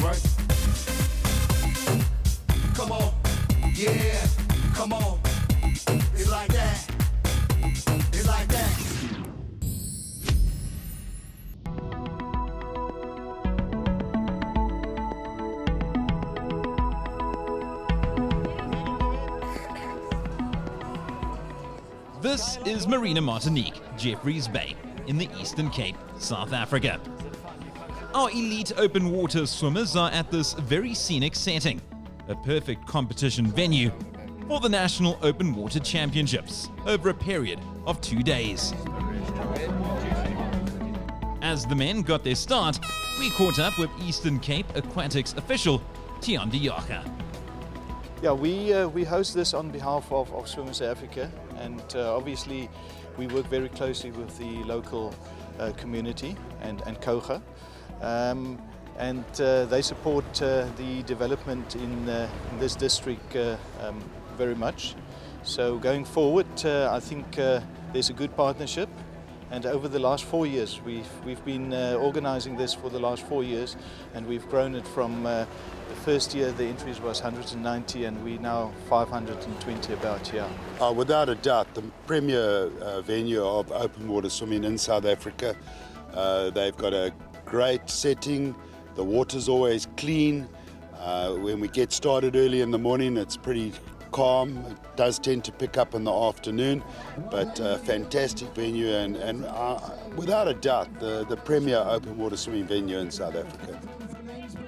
right. Come on, yeah, come on. It's like that. It's like that. This is Marina Martinique, Jeffreys Bay, in the Eastern Cape, South Africa. Our elite open water swimmers are at this very scenic setting, a perfect competition venue for the National Open Water Championships over a period of 2 days. As the men got their start, we caught up with Eastern Cape Aquatics official Tian de Jager. Yeah, we host this on behalf of Swimmers Africa, and obviously we work very closely with the local community and COGA, and they support the development in this district very much. So going forward, I think there's a good partnership. And over the last 4 years, we've been organizing this for the last 4 years, and we've grown it from the first year the entries was 190, and we now 520 about here. Without a doubt, the premier venue of open water swimming in South Africa. They've got a great setting. The water's always clean. When we get started early in the morning, it's pretty calm. It does tend to pick up in the afternoon, but a fantastic venue and without a doubt the premier open water swimming venue in South Africa.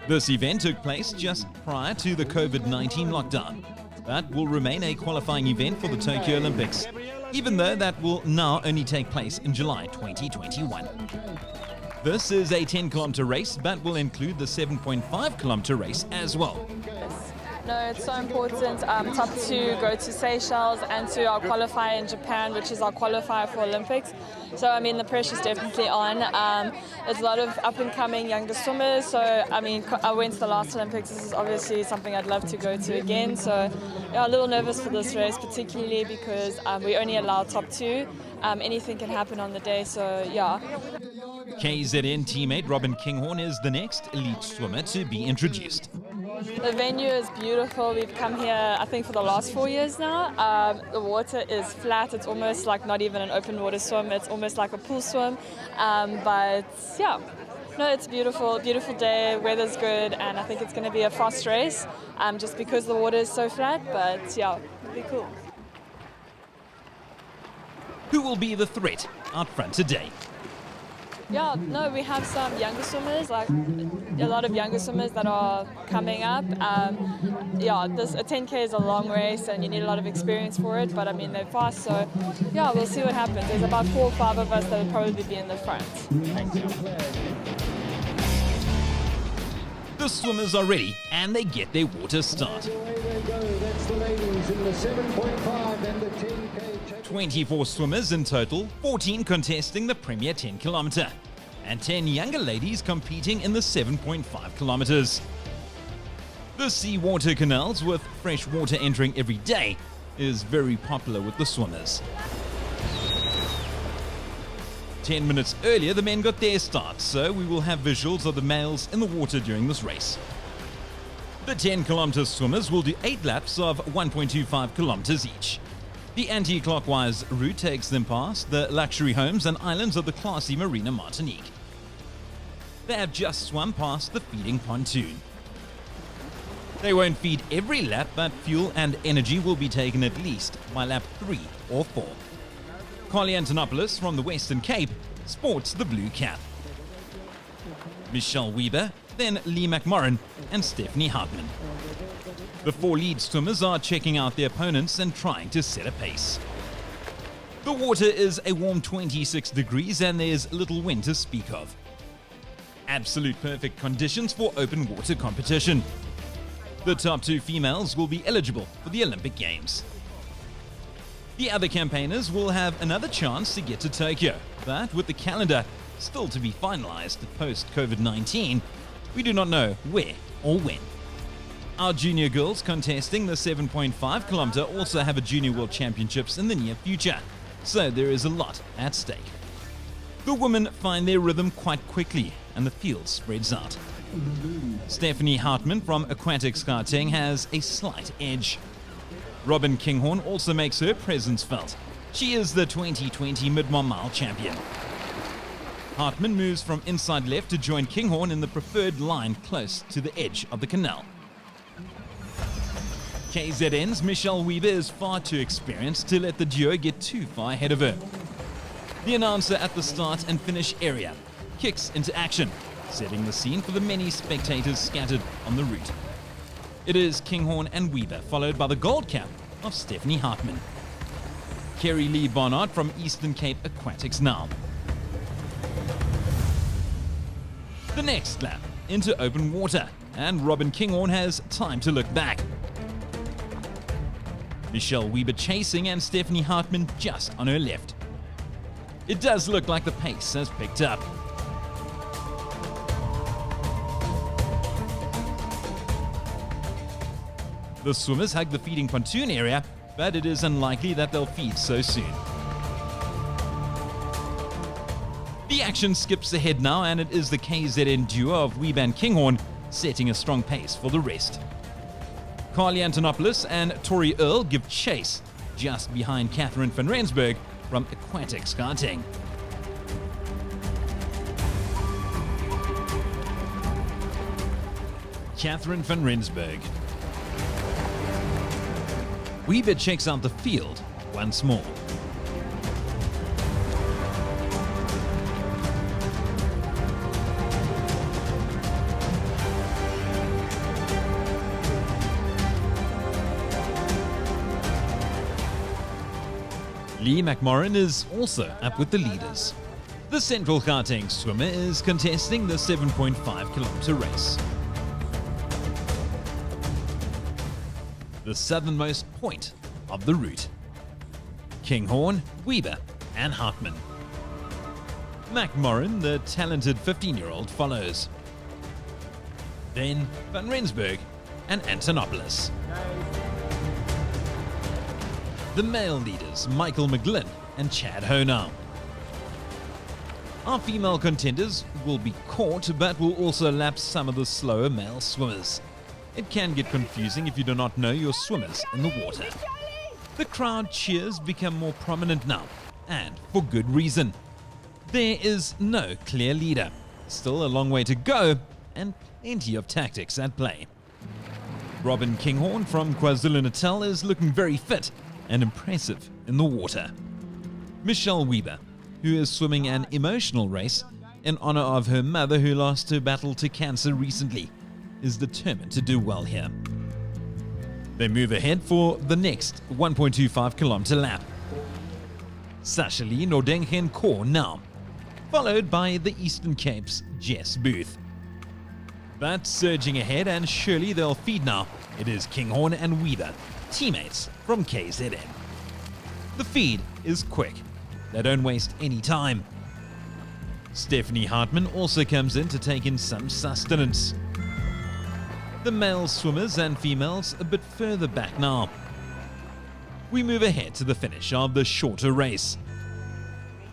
This event took place just prior to the COVID-19 lockdown, but will remain a qualifying event for the Tokyo Olympics, even though that will now only take place in July 2021. This is a 10-kilometer race, but will include the 7.5-kilometer race as well. No, it's so important. Top two go to Seychelles and to our qualifier in Japan, which is our qualifier for Olympics. So, I mean, the pressure's definitely on. There's a lot of up-and-coming younger swimmers. So, I mean, I went to the last Olympics. This is obviously something I'd love to go to again. So, yeah, a little nervous for this race, particularly because we only allow top two. Anything can happen on the day, so yeah. KZN teammate Robin Kinghorn is the next elite swimmer to be introduced. The venue is beautiful. We've come here, I think, for the last 4 years now. The water is flat. It's almost like not even an open water swim. It's almost like a pool swim. But yeah, no, it's beautiful. Beautiful day. Weather's good, and I think it's going to be a fast race, just because the water is so flat. But yeah, it'll be cool. Who will be the threat out front today? Yeah, no, we have some younger swimmers, like a lot of younger swimmers that are coming up. Yeah, a 10K is a long race and you need a lot of experience for it, but I mean, they're fast, so yeah, we'll see what happens. There's about 4 or 5 of us that will probably be in the front. Thank you. The swimmers are ready and they get their water start. That's the ladies in the 7.5 and the 10K. 24 swimmers in total, 14 contesting the premier 10 kilometer, and 10 younger ladies competing in the 7.5 kilometers. The seawater canals with fresh water entering every day is very popular with the swimmers. 10 minutes earlier, the men got their start, so we will have visuals of the males in the water during this race. The 10-kilometer swimmers will do 8 laps of 1.25 kilometers each. The anti-clockwise route takes them past the luxury homes and islands of the classy Marina Martinique. They have just swum past the feeding pontoon. They won't feed every lap, but fuel and energy will be taken at least by lap 3 or 4. Carly Antonopoulos from the Western Cape sports the blue cap. Michelle Weber, then Lee McMorrin and Stephanie Hartman. The 4 lead swimmers are checking out their opponents and trying to set a pace. The water is a warm 26 degrees and there's little wind to speak of. Absolute perfect conditions for open water competition. The top 2 females will be eligible for the Olympic Games. The other campaigners will have another chance to get to Tokyo, but with the calendar still to be finalized post-COVID-19, we do not know where or when. Our junior girls contesting the 7.5 kilometer also have a Junior World Championships in the near future, so there is a lot at stake. The women find their rhythm quite quickly and the field spreads out. Stephanie Hartmann from Aquatics Gauteng has a slight edge. Robin Kinghorn also makes her presence felt. She is the 2020 mid-mile champion. Hartmann moves from inside left to join Kinghorn in the preferred line close to the edge of the canal. KZN's Michelle Weber is far too experienced to let the duo get too far ahead of her. The announcer at the start and finish area kicks into action, setting the scene for the many spectators scattered on the route. It is Kinghorn and Weber, followed by the gold cap of Stephanie Hartmann. Kerry Lee Barnard from Eastern Cape Aquatics now. The next lap into open water, and Robin Kinghorn has time to look back. Michelle Weber chasing and Stephanie Hartmann just on her left. It does look like the pace has picked up. The swimmers hug the feeding pontoon area, but it is unlikely that they'll feed so soon. The action skips ahead now, and it is the KZN duo of Weber and Kinghorn setting a strong pace for the rest. Carly Antonopoulos and Tori Earl give chase, just behind Catherine van Rensburg from Aquatics Gauteng. Catherine van Rensburg. Weber checks out the field once more. Lee McMorrin is also up with the leaders. The Central Gauteng swimmer is contesting the 7.5 kilometer race. The southernmost point of the route. Kinghorn, Weber, and Hartmann. McMorrin, the talented 15-year-old, follows. Then Van Rensburg and Antonopoulos. The male leaders, Michael McGlynn and Chad Honau. Our female contenders will be caught, but will also lap some of the slower male swimmers. It can get confusing if you do not know your swimmers in the water. The crowd cheers become more prominent now, and for good reason. There is no clear leader, still a long way to go, and plenty of tactics at play. Robin Kinghorn from KwaZulu-Natal is looking very fit and impressive in the water. Michelle Weber, who is swimming an emotional race in honor of her mother who lost her battle to cancer recently, is determined to do well here. They move ahead for the next 1.25 kilometer lap. Sashali Nordengen Kaur now, followed by the Eastern Cape's Jess Booth. But surging ahead, and surely they'll feed now, it is Kinghorn and Weber, teammates from KZN. The feed is quick. They don't waste any time. Stephanie Hartmann also comes in to take in some sustenance. The male swimmers and females a bit further back now. We move ahead to the finish of the shorter race.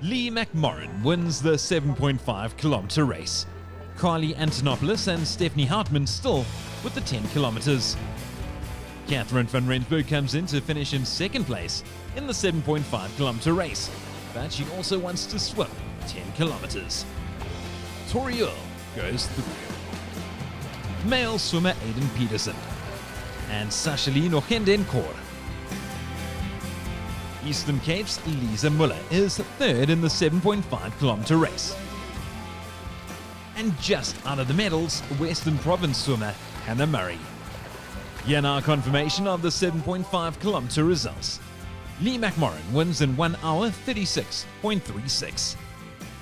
Lee McMorrin wins the 7.5 kilometer race. Carly Antonopoulos and Stephanie Hartmann still with the 10 kilometers. Catherine van Rensburg comes in to finish in second place in the 7.5 kilometer race, but she also wants to swim 10 kilometers. Tori Earl goes through. Male swimmer Aidan Peterson and Sashali Nordengen Kaur. Eastern Cape's Lisa Muller is third in the 7.5 kilometer race. And just out of the medals, Western Province swimmer Hannah Murray. Here now confirmation of the 7.5 kilometer results. Lee McMorrin wins in 1 hour 36.36.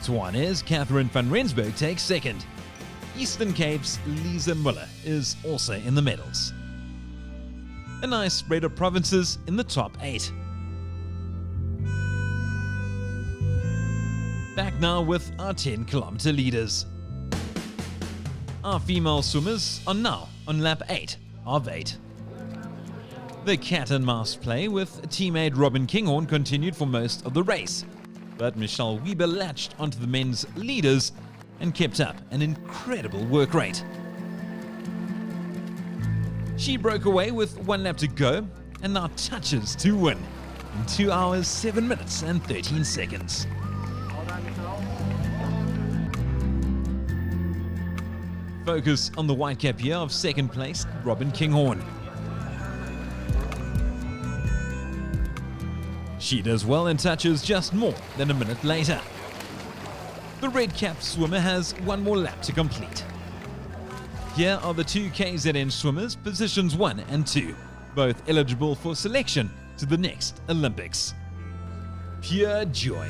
Tshwane's Catherine van Rensburg takes second. Eastern Cape's Lisa Muller is also in the medals. A nice spread of provinces in the top 8. Back now with our 10 kilometer leaders. Our female swimmers are now on lap 8 of 8. The cat and mouse play with teammate Robin Kinghorn continued for most of the race, but Michelle Weber latched onto the men's leaders and kept up an incredible work rate. She broke away with 1 lap to go and now touches to win in 2 hours, 7 minutes and 13 seconds. Focus on the white cap here of second place, Robin Kinghorn. She does well and touches just more than a minute later. The red cap swimmer has 1 more lap to complete. Here are the 2 KZN swimmers, positions 1 and 2, both eligible for selection to the next Olympics. Pure joy.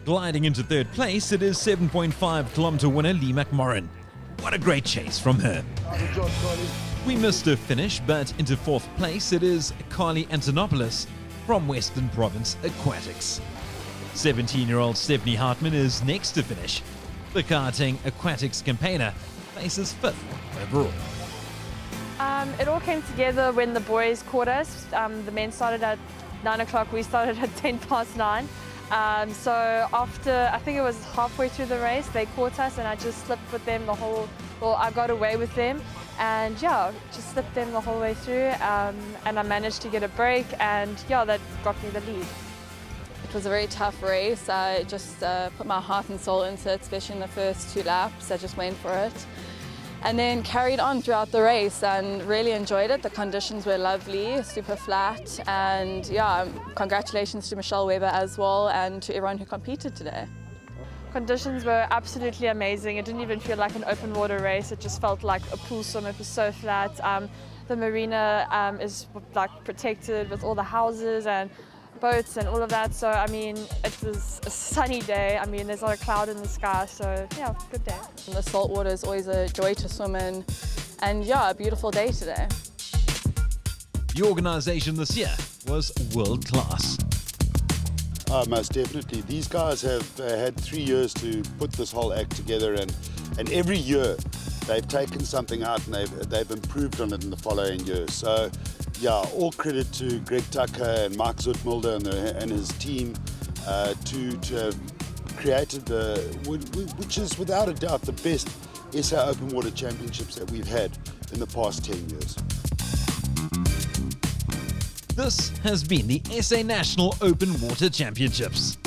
Gliding into third place, it is 7.5 kilometer winner Lee McMorrin. What a great chase from her. We missed her finish, but into fourth place it is Carly Antonopoulos from Western Province Aquatics. 17-year-old Stephanie Hartman is next to finish. The karting Aquatics campaigner places 5th overall. It all came together when the boys caught us. The men started at 9 o'clock, we started at 10 past 9. So after, I think it was halfway through the race, they caught us and I just slipped with them I got away with them. And yeah, just slipped them the whole way through. And I managed to get a break and yeah, that got me the lead. It was a very tough race. I just put my heart and soul into it, especially in the first 2 laps. I just went for it. And then carried on throughout the race and really enjoyed it. The conditions were lovely, super flat. And yeah, congratulations to Michelle Weber as well and to everyone who competed today. Conditions were absolutely amazing. It didn't even feel like an open water race. It just felt like a pool swim. It was so flat. The marina is like protected with all the houses and boats and all of that. So I mean, it was a sunny day. I mean, there's not a cloud in the sky. So yeah, good day. And the salt water is always a joy to swim in. And yeah, a beautiful day today. The organisation this year was world class. Most definitely. These guys have had 3 years to put this whole act together, and every year they've taken something out and they've improved on it in the following year. So yeah, all credit to Greg Tucker and Mark Zoetmulder and his team to have created which is without a doubt the best SA Open Water Championships that we've had in the past 10 years. This has been the SA National Open Water Championships.